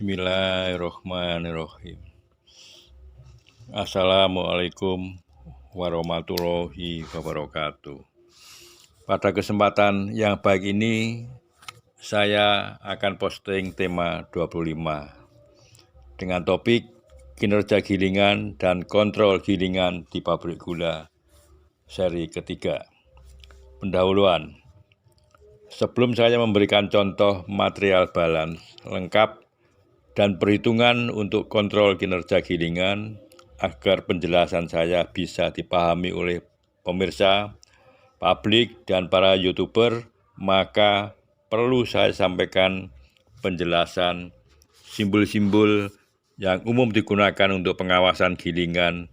Bismillahirrahmanirrahim. Assalamualaikum warahmatullahi wabarakatuh. Pada kesempatan yang baik ini, saya akan posting tema 25 dengan topik kinerja gilingan dan kontrol gilingan di pabrik gula seri ketiga. Pendahuluan. Sebelum saya memberikan contoh material balance lengkap dan perhitungan untuk kontrol kinerja gilingan agar penjelasan saya bisa dipahami oleh pemirsa, publik, dan para YouTuber, maka perlu saya sampaikan penjelasan simbol-simbol yang umum digunakan untuk pengawasan gilingan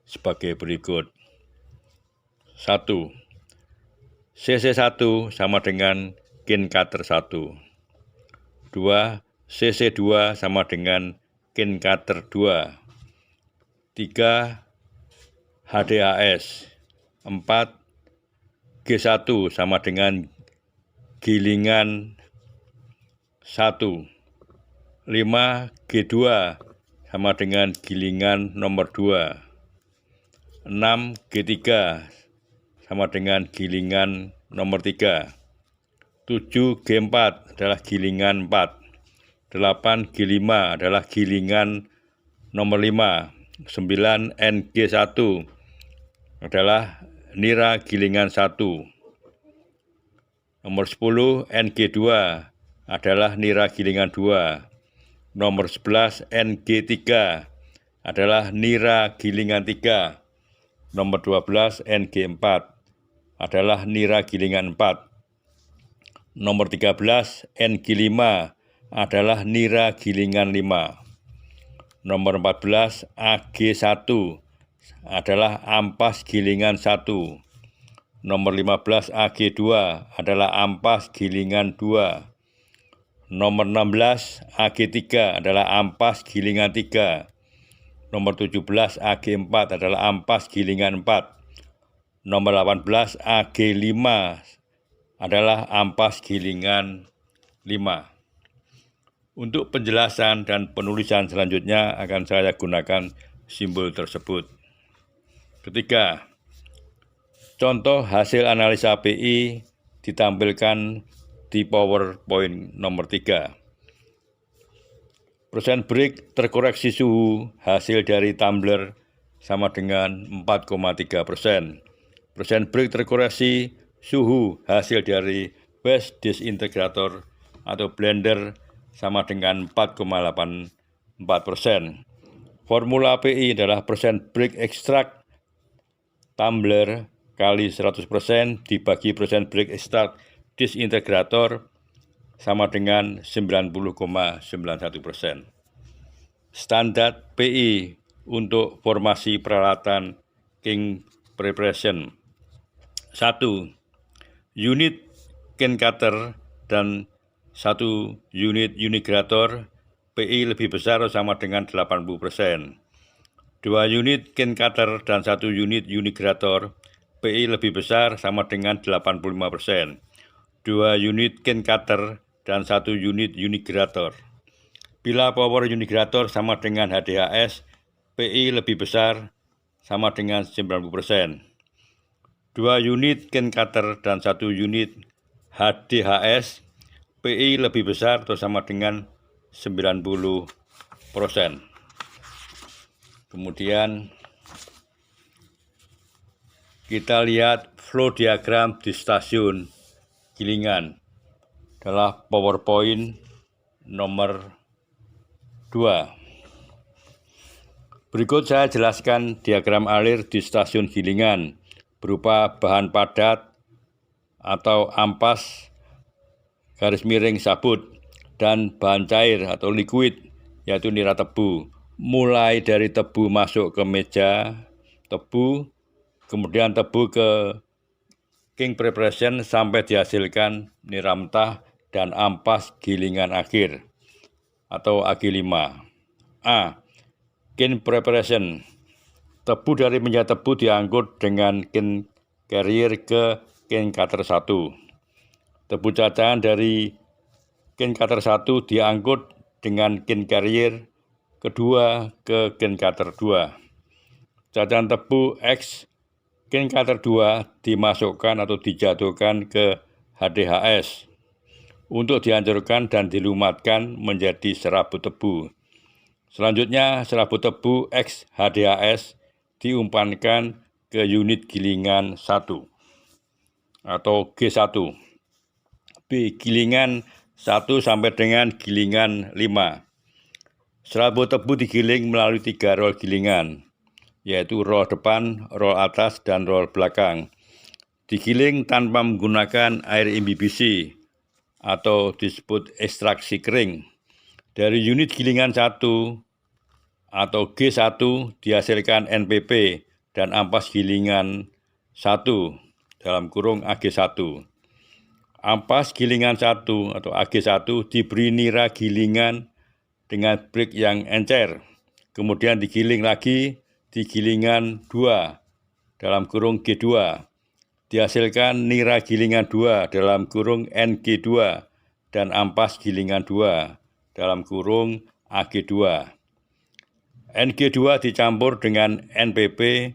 sebagai berikut. 1. CC1 sama dengan kin cutter 1. 2. CC2 sama dengan kin cutter 2. 3. HDAS. 4. G1 sama dengan gilingan 1. 5. G2 sama dengan gilingan nomor 2. 6. G3 sama dengan gilingan nomor 3. 7. G4 adalah gilingan 4. 8. G5 adalah gilingan nomor 5. 9. NG1 adalah nira gilingan 1. Nomor 10. NG2 adalah nira gilingan 2. Nomor 11. NG3 adalah nira gilingan 3. Nomor 12. NG4 adalah nira gilingan 4. Nomor 13. NG5 adalah nira gilingan 5. Nomor 14. AG1 adalah ampas gilingan 1. Nomor 15. AG2 adalah ampas gilingan 2. Nomor 16. AG3 adalah ampas gilingan 3. Nomor 17. AG4 adalah ampas gilingan 4. Nomor 18. AG5 adalah ampas gilingan 5. Untuk penjelasan dan penulisan selanjutnya akan saya gunakan simbol tersebut. Ketiga, contoh hasil analisa PI ditampilkan di PowerPoint nomor 3. Persen break terkoreksi suhu hasil dari tumbler sama dengan 4,3%. Persen break terkoreksi suhu hasil dari waste disintegrator atau blender sama dengan 4,84%. Formula PI adalah persen break ekstrak tumbler kali 100% dibagi persen break ekstrak disintegrator sama dengan 90,91%. Standar PI untuk formasi peralatan king preparation. 1. Unit kin cutter dan 1 unit unigrator PI lebih besar sama dengan 80%. 2 unit kin cutter dan 1 unit unigrator PI lebih besar sama dengan 85%. 2 unit kin cutter dan 1 unit unigrator. Bila power unigrator sama dengan HDAS, PI lebih besar sama dengan 90%. 2 unit kin cutter dan 1 unit HDHS, PI lebih besar atau sama dengan 90%. Kemudian kita lihat flow diagram di stasiun gilingan adalah PowerPoint nomor 2. Berikut saya jelaskan diagram alir di stasiun gilingan berupa bahan padat atau ampas garis miring sabut dan bahan cair atau liquid yaitu nira tebu. Mulai dari tebu masuk ke meja tebu, kemudian tebu ke king preparation sampai dihasilkan nira mentah dan ampas gilingan akhir atau AG5. A. Kin preparation. Tebu dari meja tebu diangkut dengan kin carrier ke kin cutter 1. Tebu cacahan dari kin cutter 1 diangkut dengan kin carrier kedua ke kin cutter 2. Cacahan tebu X kin cutter 2 dimasukkan atau dijatuhkan ke HDHS untuk dihancurkan dan dilumatkan menjadi serabut tebu. Selanjutnya, serabut tebu X HDHS diumpankan ke unit gilingan 1 atau G1. B. Gilingan 1 sampai dengan gilingan 5. Serabut tebu digiling melalui 3 roll gilingan, yaitu roll depan, roll atas, dan roll belakang. Digiling tanpa menggunakan air imbibisi atau disebut ekstraksi kering. Dari unit gilingan 1 atau G1 dihasilkan NPP dan ampas gilingan 1 dalam kurung AG1. Ampas gilingan 1 atau AG1 diberi nira gilingan dengan break yang encer, kemudian digiling lagi di gilingan 2 dalam kurung G2, dihasilkan nira gilingan 2 dalam kurung NG2 dan ampas gilingan 2 dalam kurung AG2. NG2 dicampur dengan NPP,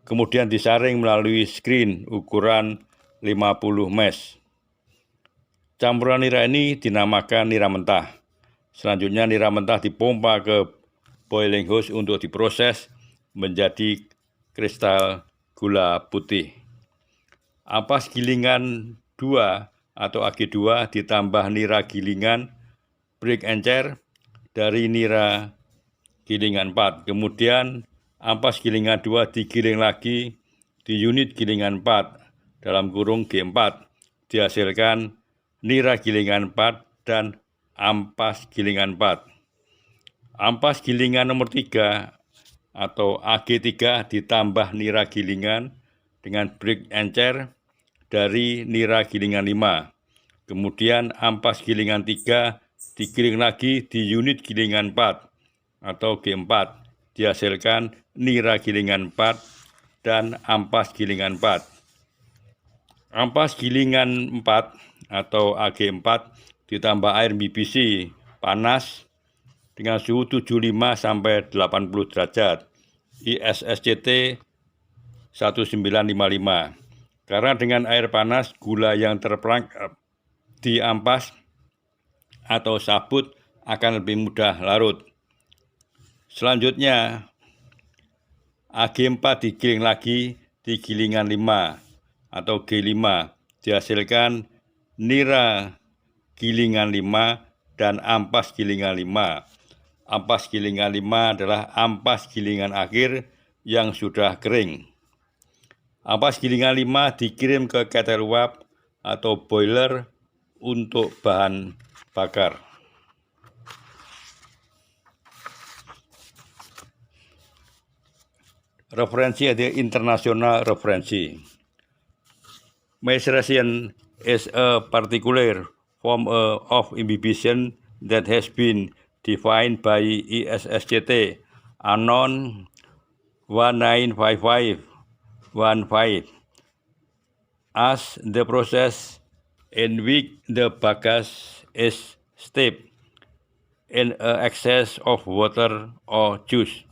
kemudian disaring melalui screen ukuran 50 mesh. Campuran nira ini dinamakan nira mentah. Selanjutnya nira mentah dipompa ke boiling hose untuk diproses menjadi kristal gula putih. Ampas gilingan 2 atau AG2 ditambah nira gilingan break encer dari nira gilingan 4. Kemudian ampas gilingan 2 digiling lagi di unit gilingan 4 dalam kurung G4. Dihasilkan nira gilingan 4 dan ampas gilingan 4. Ampas gilingan nomor 3 atau AG3 ditambah nira gilingan dengan break encer dari nira gilingan 5. Kemudian ampas gilingan 3 digiling lagi di unit gilingan 4 atau G4. Dihasilkan nira gilingan 4 dan ampas gilingan 4. Ampas gilingan 4 atau AG4 ditambah air BBC panas dengan suhu 75 sampai 80 derajat ISSCT 1955. Karena dengan air panas gula yang terperangkap di ampas atau sabut akan lebih mudah larut. Selanjutnya AG4 digiling lagi di gilingan 5 atau G5, dihasilkan nira gilingan 5 dan ampas gilingan 5. Ampas gilingan 5 adalah ampas gilingan akhir yang sudah kering. Ampas gilingan 5 dikirim ke kettle uap atau boiler untuk bahan bakar. Referensi ada internasional referensi. Maceration is a particular form of imbibition that has been defined by ISSCT Anon 1955-15 as the process in which the bagasse is steeped in excess of water or juice,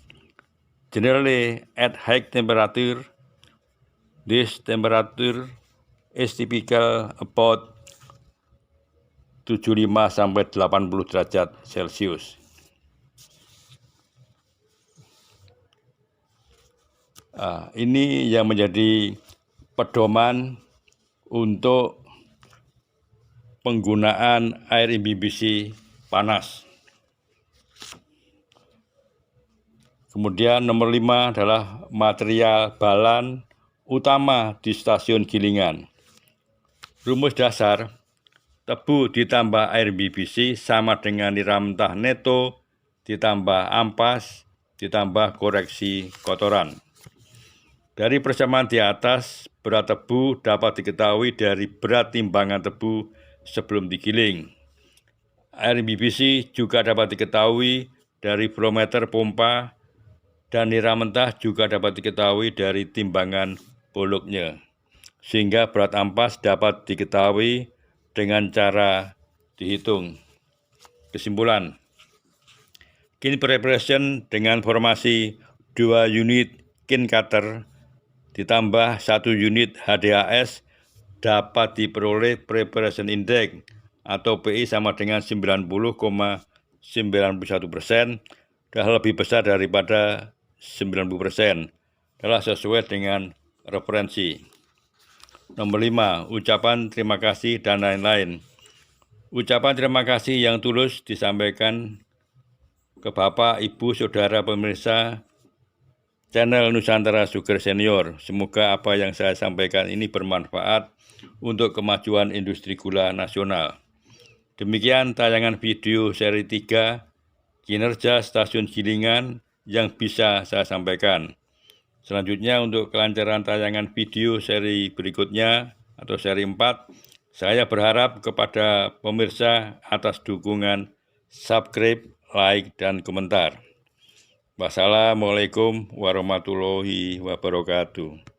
generally at high temperature. This temperature is typical about 75 sampai 80 derajat Celcius. Ini yang menjadi pedoman untuk penggunaan air imbibisi panas. Kemudian nomor 5 adalah material balan utama di stasiun gilingan. Rumus dasar, tebu ditambah air BBC sama dengan nira mentah neto ditambah ampas ditambah koreksi kotoran. Dari persamaan di atas, berat tebu dapat diketahui dari berat timbangan tebu sebelum digiling. Air BBC juga dapat diketahui dari barometer pompa dan nira mentah juga dapat diketahui dari timbangan boloknya. Sehingga berat ampas dapat diketahui dengan cara dihitung. Kesimpulan, Kin preparation dengan formasi 2 unit kin cutter ditambah 1 unit HDAS dapat diperoleh preparation index atau PI sama dengan 90,91%, dan lebih besar daripada 90%, adalah sesuai dengan referensi. Nomor 5, ucapan terima kasih dan lain-lain. Ucapan terima kasih yang tulus disampaikan ke Bapak, Ibu, Saudara pemirsa channel Nusantara Sugar Senior. Semoga apa yang saya sampaikan ini bermanfaat untuk kemajuan industri gula nasional. Demikian tayangan video seri 3 kinerja stasiun Gilingan yang bisa saya sampaikan. Selanjutnya untuk kelancaran tayangan video seri berikutnya atau seri 4, saya berharap kepada pemirsa atas dukungan subscribe, like, dan komentar. Wassalamualaikum warahmatullahi wabarakatuh.